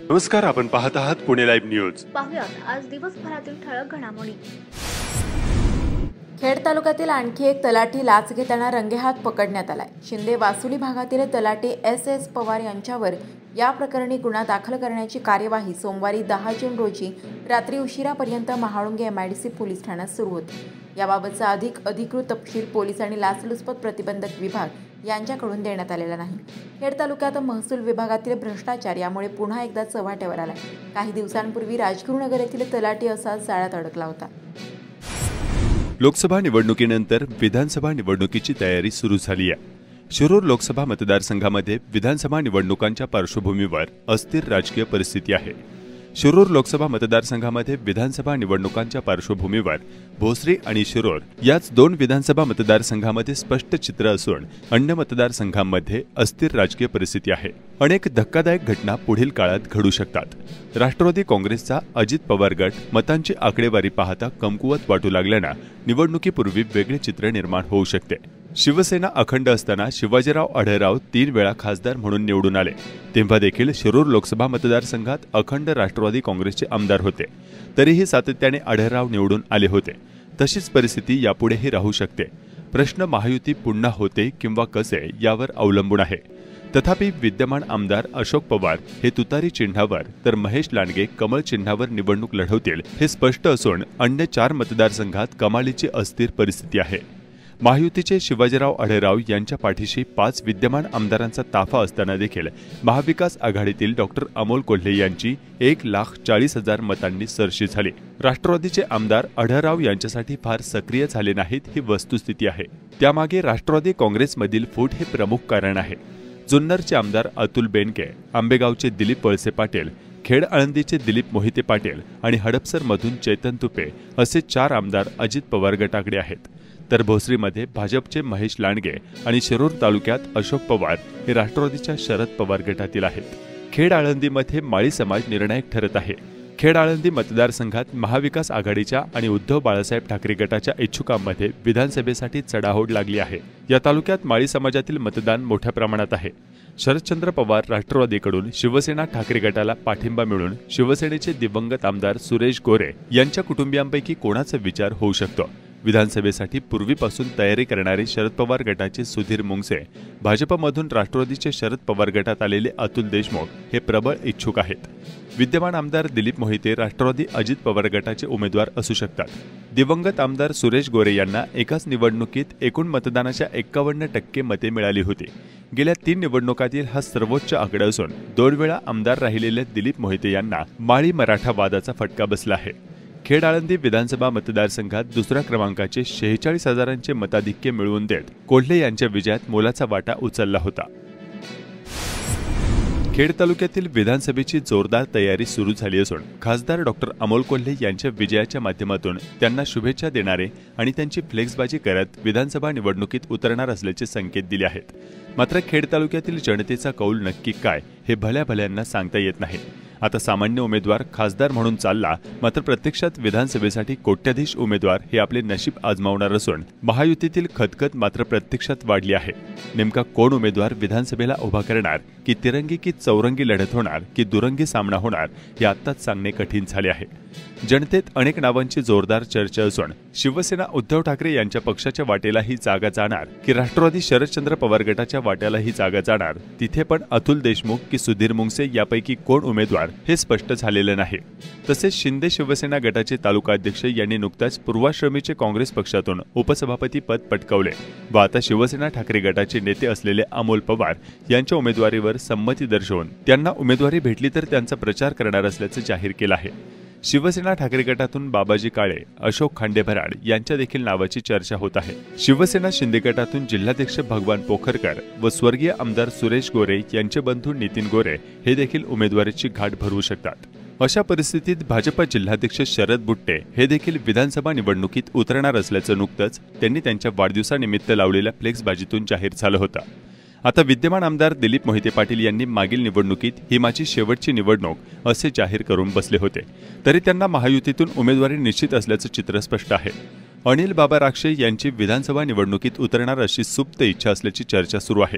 नमस्कार, आपण पाहत आहात पुणे लाईव्ह न्यूज। पाहुयात आज दिवसभरातील ठळक घडामोडी। खेड तालुक्यातील आणखी एक तलाठी लाच घेताना रंगेहात पकडण्यात आलाय। शिंदे वासुली भागातील तलाठी एस पवार यांच्यावर या प्रकरणी गुन्हा दाखल करण्याची कार्यवाही सोमवारी 10 जून रोजी रात्री उशिरापर्यंत महाळुंगे MIDC पोलीस ठाण्यात सुरू होती। याबाबतचा अधिकृत तपशील पोलीस आणि लाचलुचपत प्रतिबंधक विभाग यांच्याकडून देण्यात आलेला नाही। खेड तालुक्यात महसूल विभागातील भ्रष्टाचार यामुळे पुन्हा एकदा चव्हाट्यावर आलाय। काही दिवसांपूर्वी राजगुरुनगर येथील तलाठी असाच जाळ्यात अडकला होता। लोकसभा निवडणुकीनंतर विधानसभा निवडणुकीची तयारी सुरू झाली आहे। शिरूर लोकसभा मतदारसंघामध्ये विधानसभा निवडणुकांच्या पार्श्वभूमीवर अस्थिर राजकीय परिस्थिती आहे। शिरूर लोकसभा मतदारसंघामध्ये विधानसभा निवडणुकांच्या पार्श्वभूमीवर भोसरी आणि शिरूर याच दोन विधानसभा मतदारसंघामध्ये स्पष्ट चित्र असून अन्य मतदारसंघांमध्ये अस्थिर राजकीय परिस्थिती आहे। अनेक धक्कादायक घटना पुढील काळात घडू शकतात। राष्ट्रवादी काँग्रेसचा अजित पवार गट मतांची आकडेवारी पाहता कमकुवत वाटू लागल्याने निवडणुकीपूर्वी वेगळे चित्र निर्माण होऊ शकते। शिवसेना अखंड असताना शिवाजीराव आढळराव 3 वेळा खासदार म्हणून निवडून आले, तेव्हा देखील शिरूर लोकसभा मतदारसंघात अखंड राष्ट्रवादी काँग्रेसचे आमदार होते, तरीही सातत्याने आढळराव निवडून आले होते। तशीच परिस्थिती यापुढेही राहू शकते। प्रश्न महायुती पुन्हा होते किंवा कसे यावर अवलंबून आहे। तथापि विद्यमान आमदार अशोक पवार हे तुतारी चिन्हावर तर महेश लांडगे कमळ चिन्हावर निवडणूक लढवतील हे स्पष्ट असून अन्य 4 मतदारसंघात कमालीची अस्थिर परिस्थिती आहे। महायुतीचे शिवाजीराव आढळराव यांच्या पाठीशी 5 विद्यमान आमदारांचा ताफा असताना देखील महाविकास आघाडीतील डॉक्टर अमोल कोल्हे यांची 1,40,000 मतांनी सरशी झाली। राष्ट्रवादीचे आमदार आढळराव यांच्यासाठी फार सक्रिय झाले नाहीत ही वस्तुस्थिती आहे। त्यामागे राष्ट्रवादी काँग्रेसमधील फूट हे प्रमुख कारण आहे। जुन्नरचे आमदार अतुल बेनके, आंबेगावचे दिलीप वळसे पाटील, खेड आळंदीचे दिलीप मोहिते पाटील आणि हडपसरमधून चैतन तुपे असे 4 आमदार अजित पवार गटाकडे आहेत। तर भोसरीमध्ये भाजपचे महेश लांडगे आणि शिरूर तालुक्यात अशोक पवार हे राष्ट्रवादीच्या शरद पवार गटातील आहेत। खेड आळंदीमध्ये माळी समाज निर्णायक ठरत आहे। खेड आळंदी मतदारसंघात महाविकास आघाडीच्या आणि उद्धव बाळासाहेब ठाकरे गटाच्या इच्छुकांमध्ये विधानसभेसाठी चढाओढ लागली आहे। या तालुक्यात माळी समाजातील मतदान मोठ्या प्रमाणात आहे। शरदचंद्र पवार राष्ट्रवादीकडून शिवसेना ठाकरे गटाला पाठिंबा मिळून शिवसेनेचे दिवंगत आमदार सुरेश गोरे यांच्या कुटुंबियांपैकी कोणाचा विचार होऊ शकतो। विधानसभेसाठी पूर्वीपासून तयारी करणारे शरद पवार गटाचे सुधीर मुंगसे, भाजपमधून राष्ट्रवादीचे शरद पवार गटात आलेले अतुल देशमुख हे प्रबळ इच्छुक आहेत। विद्यमान आमदार दिलीप मोहिते राष्ट्रवादी अजित पवार गटाचे उमेदवार असू शकतात। दिवंगत आमदार सुरेश गोरे यांना एकाच निवडणुकीत एकूण मतदानाच्या 51% मते मिळाली होती। गेल्या 3 निवडणुकातील हा सर्वोच्च आकडा असून 2 वेळा आमदार राहिलेल्या दिलीप मोहिते यांना माळी मराठा वादाचा फटका बसला आहे। खेड आळंदी विधानसभा मतदारसंघात दुसऱ्या क्रमांकाचे 46,000चे मताधिक्य मिळवून देत कोल्हे यांच्या विजयात मोलाचा वाटा उचलला होता। खेड तालुक्यातील विधानसभेची जोरदार तयारी सुरू झाली असून खासदार डॉक्टर अमोल कोल्हे यांच्या विजयाच्या माध्यमातून त्यांना शुभेच्छा देणारे आणि त्यांची फ्लेक्सबाजी करत विधानसभा निवडणुकीत उतरणार असल्याचे संकेत दिले आहेत। मात्र खेड तालुक्यातील जनतेचा कौल नक्की काय हे भल्याभल्यांना सांगता येत नाही। आता सामान्य उमेदवार खासदार म्हणून चालला, मात्र प्रत्यक्षात विधानसभेसाठी कोट्याधीश उमेदवार हे आपले नशीब आजमावणार असून महायुतीतील खतखत मात्र प्रत्यक्षात वाढली आहे। नेमका कोण उमेदवार विधानसभेला उभा करणार, की तिरंगी की चौरंगी लढत होणार की दुरंगी सामना होणार हे आत्ताच सांगणे कठीण झाले आहे। जनतेत अनेक नावांची जोरदार चर्चा असून शिवसेना उद्धव ठाकरे यांच्या पक्षाच्या वाटेला ही जागा जाणार की राष्ट्रवादी शरदचंद्र पवार गटाच्या वाट्याला ही जागा जाणार, तिथे पण अतुल देशमुख की सुधीर मुंगसे यापैकी कोण उमेदवार हे स्पष्ट झालेले नाही। तसेच शिंदे शिवसेना गटाचे तालुका अध्यक्ष यांनी नुकताच पूर्वाश्रमीचे काँग्रेस पक्षातून उपसभापती पद पटकावले व आता शिवसेना ठाकरे गटाचे नेते असलेले अमोल पवार यांच्या उमेदवारीवर संमती दर्शवून त्यांना उमेदवारी भेटली तर त्यांचा प्रचार करणार असल्याचे जाहीर केले आहे। शिवसेना ठाकरे गटातून बाबाजी काळे, अशोक खांडेभराड यांच्या देखील नावाची चर्चा होत आहे। शिवसेना शिंदे गटातून जिल्हाध्यक्ष भगवान पोखरकर व स्वर्गीय आमदार सुरेश गोरे यांचे बंधू नितीन गोरे हे देखील उमेदवारीची घाट भरवू शकतात। अशा परिस्थितीत भाजप जिल्हाध्यक्ष शरद बुट्टे हे देखील विधानसभा निवडणुकीत उतरणार असल्याचं नुकतंच त्यांनी त्यांच्या वाढदिवसानिमित्त लावलेल्या फ्लेक्सबाजीतून जाहीर झालं होतं। आता विद्यमान आमदार दिलीप मोहिते पाटील यांनी मागील निवडणुकीत ही माझी शेवटची निवडणूक असे जाहीर करून बसले होते, तरी त्यांना महायुतीतून उमेदवारी निश्चित असल्याचं चित्र स्पष्ट आहे। अनिल बाबा राक्षे यांची विधानसभा निवडणुकीत उतरणार अशी सुप्त इच्छा असल्याची चर्चा सुरू आहे।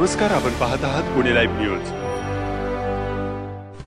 नमस्कार, आपण पाहत आहात पुणे लाईव्ह न्यूज.